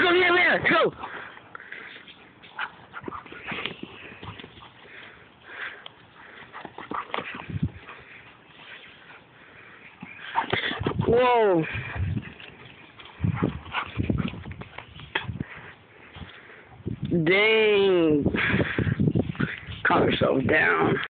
go, yeah, let's go. Whoa. Dang. Calm yourself down.